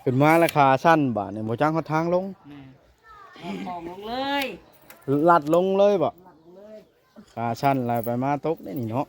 ขึ้นมาราคาสั้นบาทเนี่ยบ่จ้างเขาทางลงของลงเลย ลัดลงเลยบ่ขาสั้นลายไปมาตกได้นี่เนาะ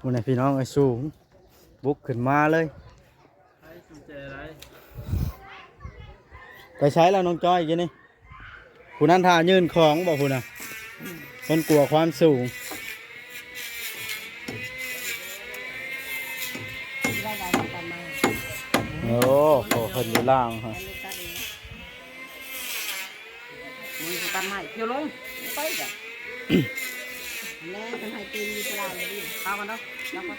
วันนี้พี่น้องไอ้สูงบุกขึ้นมาเลยไปใช้แล้วน้องจ้อยกินนี่ผู้นั้นท่ายืนของบอกผู้น่ะคนกลัวความสูงโอ้โหคนอยู่ล่างฮะมือตันใหม่เที่ยวลงไปจ้ะแม่ทำให้ตีนมีตลาดเลยดิเข้ากันเนาะแล้วก็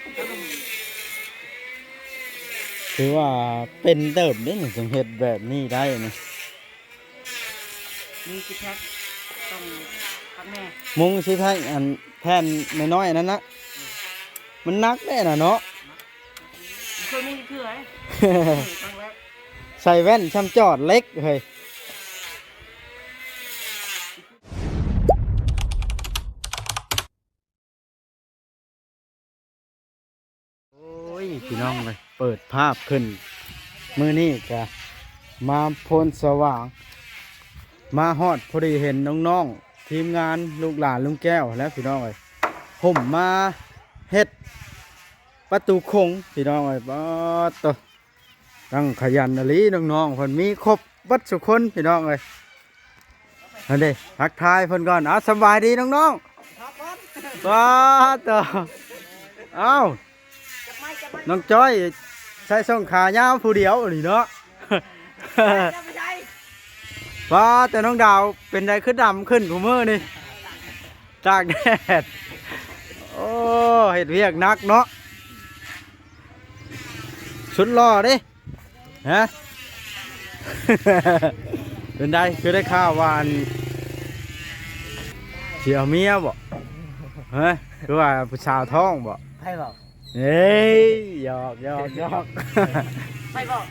ถือว่าเป็นเติมได้หนึ่งสังเกตแบบนี้ได้นะมีสิแพ็คต้องพักแม่มุงสิแพ็คอันแผ่นน้อยๆนั้นนะมันนักได้น่ะเนาะเคยมีคือไงใส่แว่นช่ำจอดเล็กเฮ้ยโอ้ยพี่น้องเลยเปิดภาพขึ้นมือนี่กะมาพลสว่างมาฮอดพอดีเห็นน้องๆทีมงานลูกหลานลุงแก้วแล้วพี่น้องเลยผมมาเฮ็ดประตูคงพี่น้องเลยป๊อดตัวตั้งขยันอลีน้องๆคนมีครบวัดสุคนพี่น้องเลยนั่นเด้ทักทายเพิ่นก่อนสบายดีน้องๆป๊อดตัวเอ้าน้องจ้อยใส่ส่งขายาวผู้เดียวนี่เนาะว้าแต่น้องดาวเป็นไรขึ้นดำขึ้นกูมือนี่จากแดดโอ้เห็ดเวียกนักเนาะชุดล่อดิฮะ เป็นได้คือได้ข้าววานเสียวเมียบ่ฮะคือว่าผู้สาวท้องบ่ใครบอกเฮ้ยหยอกใครบอก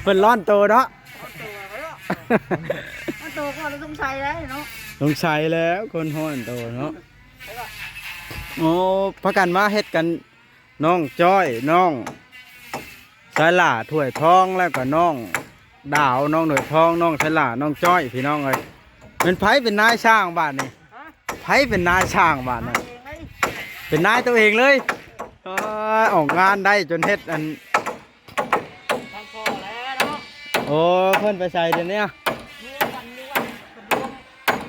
เป็นร้อนโตเนาะมันโตก็เราต้องใช้แล้วเนาะต้องใช้แล้วคนห้อนโตเนาะโอ้พักกันมาเฮ็ดกันน้องจ้อยน้องสายหล่าถ้วยทองแล้วก็น้องดาวน้องหน่วยทองน้องสายหล่าน้องจ้อยพี่น้องเลยเป็นไผเป็นนายช่างบ้านนี่ไผเป็นนายช่างบ้านนี่เป็นนายตัวเองเลยออกงานได้จนเฮ็ดอันโอ้เพิ่นไปใส่เดี๋ยวนี้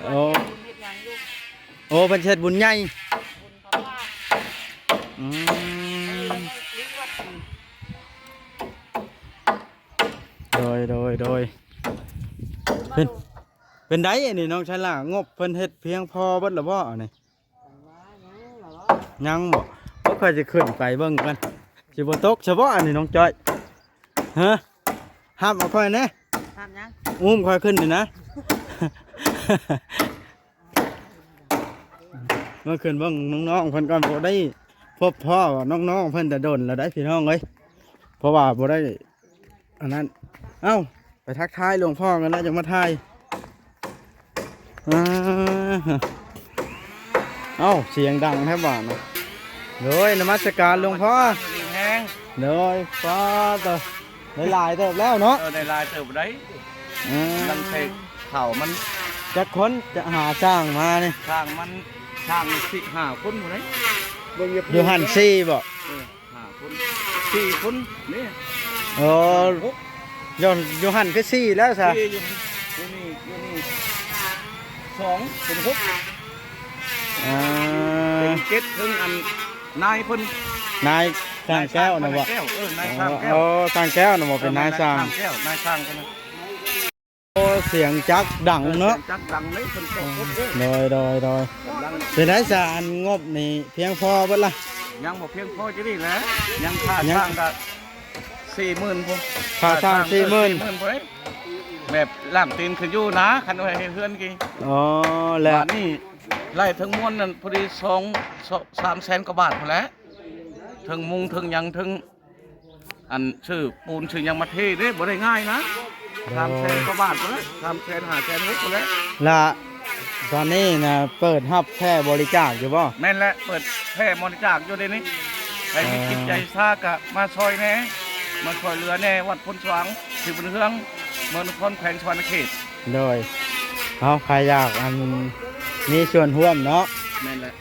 โอ้เพิ่นเฮ็ดบุญใหญ่โดยเป็นได้อันนี้น้องชายล่ะงบเพิ่นเฮ็ดเพียงพอเบิดหรือบ่อันนี้ยังบ่บ่ค่อยจะขึ้นไปเบิ่งกันสิบ่ตกเฉพาะอันนี้น้องจ้อยฮะห้ามเอาค่อยแน่ห้ามยังอุ้มค่อยขึ้นนี่นะเมื่อคืนเบิ่งน้องๆเพิ่นก็บ่ได้พบพ่อน้องๆเพิ่นแต่โดนแล้วได้พี่น้องเอ้ยเพราะว่าบ่ได้อันนั้นเอ้าไปทักทายหลวงพ่อกันแล้วจะมาทายเอ้าเสียงดังแทบบ้านนะเลยนมัสการหลวงพ่อเลยฟ้าตัวได้ลายเติบแล้วเนาะได้ลายเติบได้ดังเทเข่ามันจะค้นจะหาช่างมาเนี่ยช่างมันช่างสี่ห้าคนอยู่ไหนอยู่หันซี่บ่5 คน4 คนนี่อยู่หันคือซี่แล้วซะอยู่นี่2 เป็น 6เป็น7ถึงอันนายเพิ่นนายช่างแก้วนะบ่นายช่างแก้วช่างแก้วนะบ่เป็นนายช่างแก้วนายช่างเพิ่นเสียงจักดังเนาะจักดังเลยเพิ่นต้องพบโดยเป็นได้สารงบนี่เพียงพอเบิดล่ะยังบ่เพียงพอจะได้แหละยังค่าช่างก็40,000พุ่นค่าช่าง40,000พุ่นแบบล่างตีนคืออยู่นะคันว่าให้เฮือนกี่แล้วนี่ไล่ทั้งมวลนั่นพอดี3 แสนกว่าบาทพุ่นแหละถึงมุงถึงยังถึงอันชื่อปูนชื่อยังมาเทเด้บ่ได้ง่ายนะ3 แสนกว่าบาทพุ่นแหละ3 แสน5 แสนนิดพุ่นแหละละตอนนี้นะเปิดรับแค่บริจาคอยู่บ่แม่นแหละเปิดแค่บริจาคอยู่เดี๋ยวนี้ ใครมีจิตใจซากะมาซอยแหน่มาซอยเรือแหน่วัดพลสว่างที่บุญเฮืองเมืองนครแขวงสวรรณเขต โดยเอาใครอยากมีส่วนร่วมเนาะ นั่นแหละ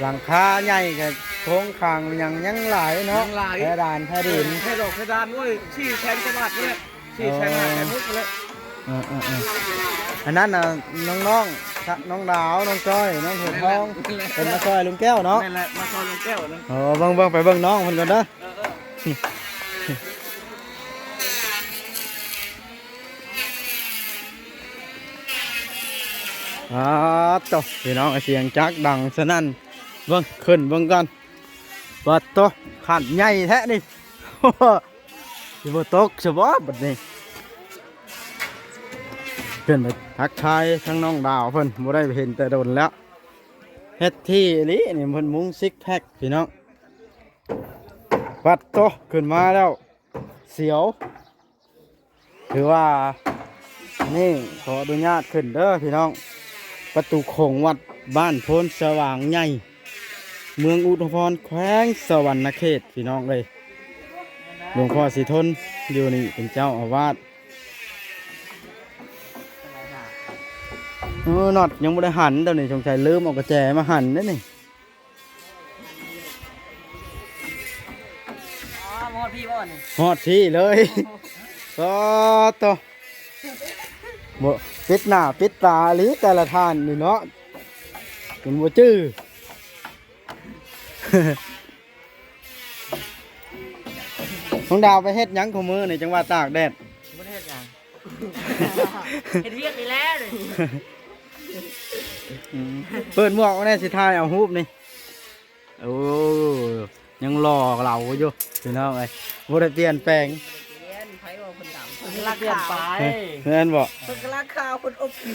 หลังคาใหญ่กับโครงคางยังหลายเนาะแพดานแพดิน ให้ดอกให้ดานด้วยชี้แสนกว่าบาทเลยชี้แสนห้าแสนมุกเลย อันนั้นน่ะน้องๆน้องดาวน้องจ้อยน้องหัวทองเป็นมาซอยลุงแก้วเนาะ นั่นแหละมาซอยลงแก้วนะ เบิ่งไปเบิ่งน้องคนก่อนเด้อต่อพี่น้องเสียงจักดังสนั่นเบิ่งขึ้นเบิ่งกันบัดโตขันใหญ่แท้นี่ สิบ่ตกสิบ่บัดนี้เพิ่นไปทักทายทั้งน้องดาวเพิ่นบ่ได้เห็นแต่โดนแล้วเฮ็ดที่นี้นี่เพิ่นมุ้งซิกแพคพี่น้องบัดโตขึ้นมาแล้วเสียวถือว่านี่ขออนุญาตขึ้นเด้อพี่น้องประตูโขงวัดบ้านโพนสว่างใหญ่เมืองอุทุมพรแขวงสวรรณเขตพี่น้องเลยหลวงพ่อสีทนอยู่นี่เป็นเจ้าอาวาสน็อตยังไม่ได้หันเดี๋ยวนี้สงสัยลืมเอากระแจมาหันนั่นนี่ หมดพี่บ่นี่ ฮอดที่เลยก็ต่อบ่ปิดหน้าปิดตาหรือแต่ละท่านนี่เนาะเป็นบ่จื้อ น้องดาวไปเฮ็ดหยังของมือในจังหวัดตากแดด บ่ได้เฮ็ดหยังเฮ็ดเวียกนี่แหละนี่ เปิดหมวกมาแน่สิทายเอาฮูบนี่โอ้ยังหล่อเราอยู่พี่น้องเอ้ยบ่ได้เปลี่ยนแปลง เรียนไผว่าคนดำเพิ่นรักเปลี่ยนไป เพื่อนบอก เพิ่นก็รักข้าวเพิ่นอบกิน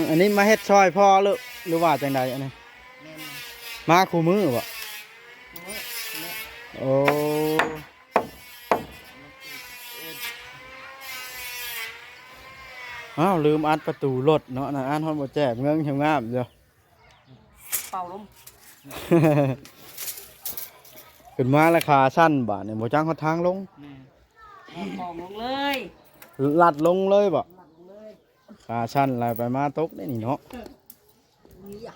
อันนี้มาเฮ็ดซอยพ่อหรือว่าจังใดอันนี้ แม่น มาคู่มือบ่ โอ้ย โอ้อ้าวลืมอัดประตูรถเนาะนะอันฮอนบ่แจกเงินเฮงามเด้อ เป่าลม ขึ้นมาราคาสั้นบาทนี่บ่จังเขาทางลง แม่มองลงเลย ลัดลงเลยบ่ ลงเลย ขาสั้นอะไรไปมาตกได้นี่เนาะ นี่อ่ะ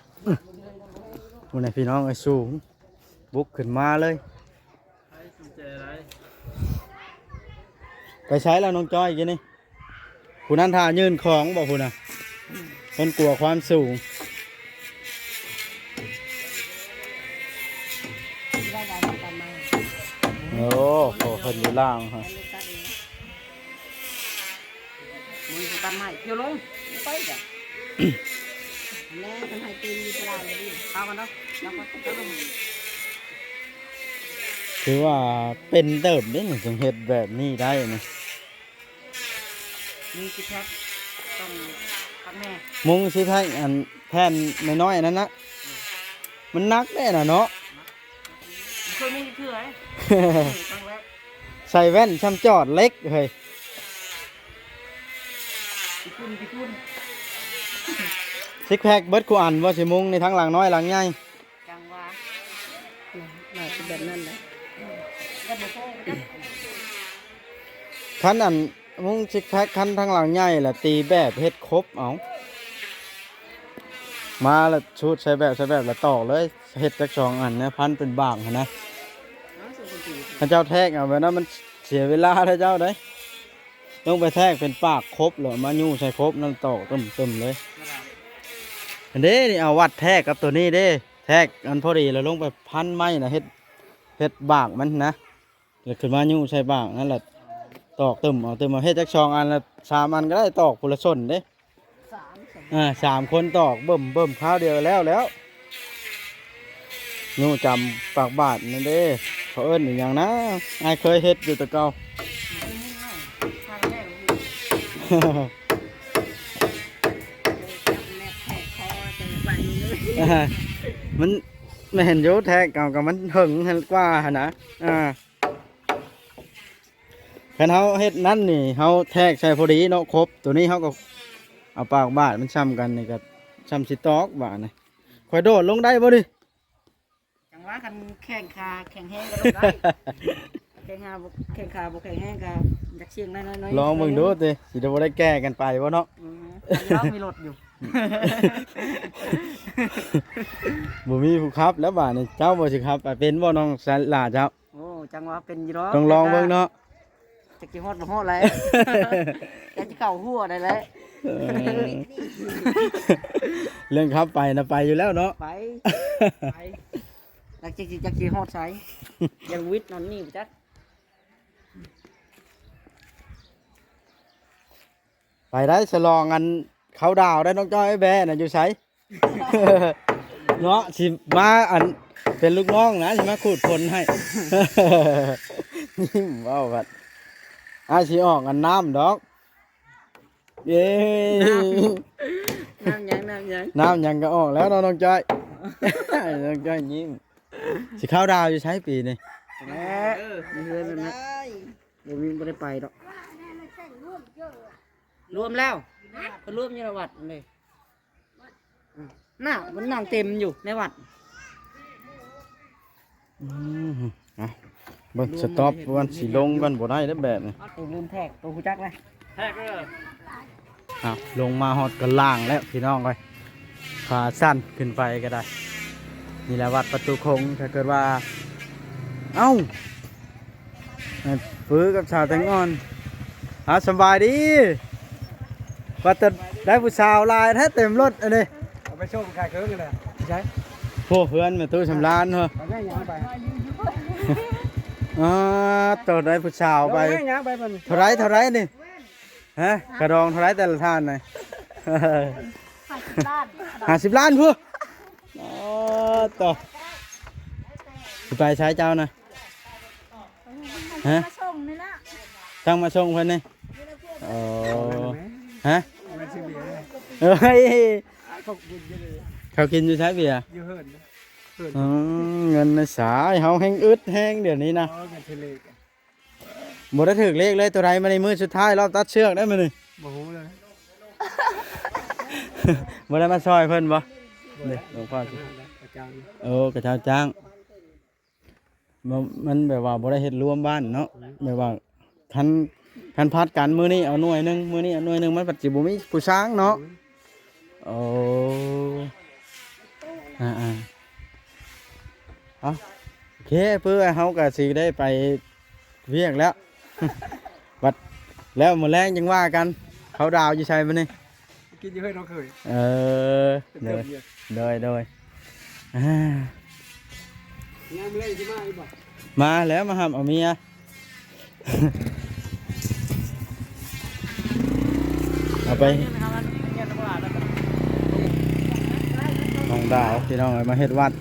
มื้อนี้พี่น้องไอ้สูงบุกขึ้นมาเลยไปใช้แล้วน้องจ้อยกินนี่ผู้นั้นท่ายืนของบอกผู้น่ะคนกลัวความสูง ได้ได้ตามมา โอ้โหเพิ่นอยู่ล่างฮะ มือตัดไม้เที่ยวลงไปจ้ะแม่ทำให้ตีนอยู่ตลาดเลยดิเอากันเนาะแล้วก็ลง ถือว่าเป็นเติบนี่ถึงเฮ็ดแบบนี้ได้นี่ มีสิครับต้องพักแม่ มุงสิให้อันแผ่นน้อยๆนั้นนะมันนักได้น่ะเนาะ เคยมีเถื่อยตั้งแรก ใส่แว่นช้ำจอดเล็กเฮ้ย พี่คุณ ซิกแพคเบิดกูอันว่าสิมุงในทั้งหลังน้อยหลังใหญ่ จังว่าน่าจะแบบนั้นแหละก็บ่พอ คันอันมุงซิกแพคคันทั้งหลังใหญ่แหละตีแบบเฮ็ดครบเอามาแล้วชุดใช้แบบแล้วตอกเลยเฮ็ดจัก2อันนะพันเป็นบางหั้นนะถ้าเจ้าแทกเอาไว้นะมันเสียเวลาแล้วเจ้าได้ต้องไปแทกเป็นปากครบเหรอมายู่ใส่ครบนั่นตอกตึมเลยอันนี้นี่เอาวัดแทกกับตัวนี้เด้แทกอันพอดีแล้วลงไปพันไม้นะเฮ็ดบากมันนะเดี๋ยวขึ้นมายู่ใส่บากนั่นแหละตอกตึมเอาเฮ็ดจัก2อันละ3อันก็ได้ตอกคนละส้นเด้3คนตอกเบิ่มข้าวเดียวแล้วยู่จำปากบาทนั่นเด้เขาเอิ้นอีกอย่างนะไอ้เคยเฮ็ดอยู่แต่เก่า มันไม่เห็นโยแทกกับมันหึงเห็นกว่าหนนะคันเฮาเฮ็ดนั่นนี่เฮาแทกใส่พอดีเนาะครบตัวนี้เฮาก็เอาปากบาดมันซ้ำกันนี่ก็ซ้ำสิตอกบาดนี่ค ข่อยโดดลงได้บ่ดิ จังหวะกันแข่งขาแข่งแห้งก็ลงได้ แข่งขาบ่แข่งขาบ่แข่งแห้งก็อยากเชียงน้อยๆ ลองเบิ่งดูสิสิได้บ่ได้แก้กันไปบ่เนาะ เรามีรถอยู่ บ่มีผู้ขับแล้วบาดนี้เจ้าบ่สิขับไปเป็นบ่น้องสลาเจ้า โอ้จังหวะเป็นอยู่เนาะ ต้องลองเบิ่งเนาะ จะกี่ฮอดบ่ฮอดแล้วแต่จะเข้าหัวได้แล้ว เออเรื่องขับไปนะไปอยู่แล้วเนาะ ไปไปแล้วจะกี่ฮอดไสยังวิทย์นอนนี่บ่จัก ไปได้ฉลองอันเขาดาวได้น้องจ้อยไอ้แบน่ะอยู่ไส เนาะสิมาอันเป็นลูกน้องนะสิมาขูดคนให้ ยิ้มเว้าบัดสิออกอันน้ำดอกเย้ น้ำยังน้ำยัง น้ำยังก็ออกแล้วเนาะน้องจ้อย น้องจ้อยยิ้มสิเข้าดาวอยู่ใช้ปีนี่ แหมมีเฮือนนั่นนะบ่มีบ่ได้ไปดอกรวมแล้วก็รวมอยู่ในวัดเลยน่ะมันนั่งเต็มอยู่ในวัด อ่ะเบิ่งสต็อปวันสิลงกันบ่ได้แล้วแบบนี้ ตัวลืมแทกตัวหูจักเลยแทกเลย ลงมาฮอดกันล่างแล้วพี่น้องเอ้ยขาสั้นขึ้นไปก็ได้นี่แหละวัดประตูคงถ้าเกิดว่าเอ้าฟื้นกับชาวแตงอ่อนสบายดีว่าจะได้ผู้สาวลายแท้เต็มรถอันนี้ เอาไปโชว์ขายเครื่องกันเลยใช่ พวกเพื่อนมาตู้ชำร้านเหรอ เอาแม่ยังไป ตัวได้ผู้สาวไป เอาแม่ยังไปมัน เท่าไรนี่ฮะกระดองเท่าไรแต่ละท่านหน่อย 50 ล้านพวกต่อไปใช้เจ้านะฮะตั้งมาส่งเพิ่นนี่โอ้ฮะเฮ้ยเขากินอยู่ใช้เบียร์ อยู่เฮิร์น เงินในสายเฮาแห้งอึดแห้งเดี๋ยวนี้นะบ่ได้ถึกเลขเลยตัวใดมาในมือสุดท้ายรอบตัดเชือกได้มื้อนี่ บ่ฮู้เลย บ่ได้มาซอยเพิ่นบ่เด้หลวงพ่อสิ อาจารย์ กระเช้าจ้างมันแบบว่าบ่ได้เฮ็ดรวมบ้านเนาะแบบว่าคันพัดกันมื้อนี้เอาหน่วยหนึงมื้อนี้เอาหน่วยหนึงมันปัจจุบันมีผู้ช้างเนาะโอ้เอาโอเคเพื่อเฮาก็สิได้ไปเวียกแล้ว บัดแล้วมื้อแรงจังว่ากันเขาดาวอยู่ใช่มื้อนี้ กินอยู่เฮิร์นเราเคย โดยอ่าง านเล่นที่มาอีบ่ มาแล้วมาหำเอาเมีย เอาไปน้องดาวพี่น้องเอามาเฮ็ดวัด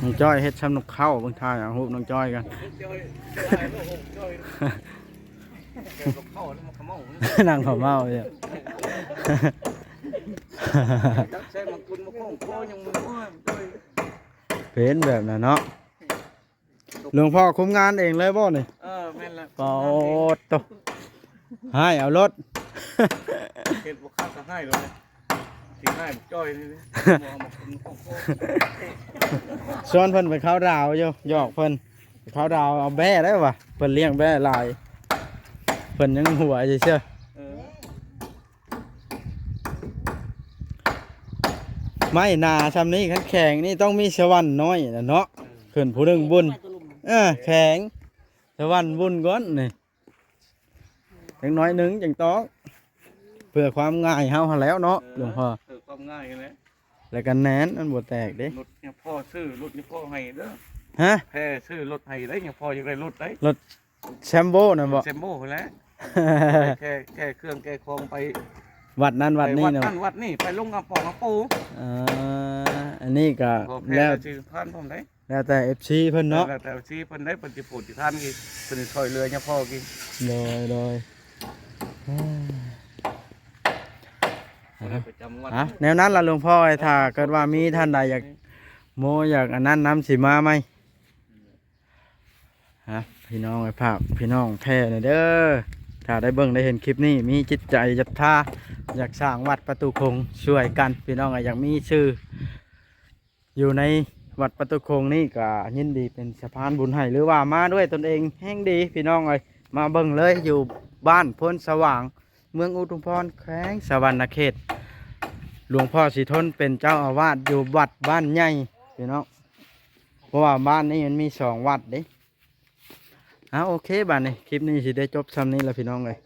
น้องจ้อยเฮ็ดชำนกเข้าเบิ่งท่าอย่างฮู้น้องจ้อยกัน นั่งเผาเมาเนี่ย เป็นแบบนั้นเนาะหลวงพ่อคุมงานเองเลยบ่นี่ แม่นละ ปอดโตให้เอารถ เห็ดบุกข้าวก็ให้เลยกินให้บุกจ้อยนี่เลยมาคุมของโค ชวนเพิ่นไปเข้าดาวอยู่หยอกเพิ่นไปเข้าดาวเอาแบ่ได้ป่ะเพิ่นเลี้ยงแบ่หลายเพิ่นยังหัวเฉยๆไม่นาซำนี้ขันแข็งนี่ต้องมีสวรรค์น้อยน่ะเนาะขึ้นผู้หนึงบุญแข็งสวรรค์บุญก่อนนี่จังน้อยหนึงจังต้องเพื่อความง่ายเฮาหั่นแล้วเนาะหลวงพ่อ ความง่ายเลย แล้วก็แหนนมันบ่แตกเด้ รถเนี่ยพ่อซื้อรถเนี่ยพ่อให้เด้อ ฮะ แพ้ซื้อรถให้ได้เนี่ยพ่อยังได้รถได้ รถแชมโบนั่นบ่ เซมโบ้ไปแล้วแค่เครื่องแค่คลองไป วัดนั้นวัดนี้ วัด เนาะ นั่นวัดนี่ไปลงกับปองกับปู อันนี้ก็ พอแพ้ แล้ว ชื่อท่านผมได้ แล้วแต่ FC เพิ่นเนาะ แต่ชี้เพิ่นได้เพิ่นสิปูดที่ท่านกี่เพิ่นซอยเรือเนี่ยพ่อกี่ โดย ประจำวัน แนวนั้นล่ะหลวงพ่อไอ้ถ้าเกิดว่ามีท่านใดอยากโมอยากอันนั้นน้ำสิมาไหมพี่น้องไอ้ภาพพี่น้องแพ้หน่อยเด้อ ถ้าได้เบิ่งได้เห็นคลิปนี้มีจิตใจศรัทธาอยากสร้างวัดประตูคงช่วยกันพี่น้องอยากมีชื่ออยู่ในวัดประตูคงนี่ก็ยินดีเป็นสะพานบุญให้หรือว่ามาด้วยตนเองแห่งดีพี่น้องเอ้ยมาเบิ่งเลยอยู่บ้านพ้นสว่างเมืองอุทุมพรแขวงสะหวรรณเขตหลวงพ่อศรีทนเป็นเจ้าอาวาสอยู่วัดบ้านใหญ่พี่น้องเพราะว่าบ้านนี้มันมี2 วัดเด้โอเคบ้านนี้คลิปนี้สิได้จบซ้ำนี้แล้วพี่น้องเลย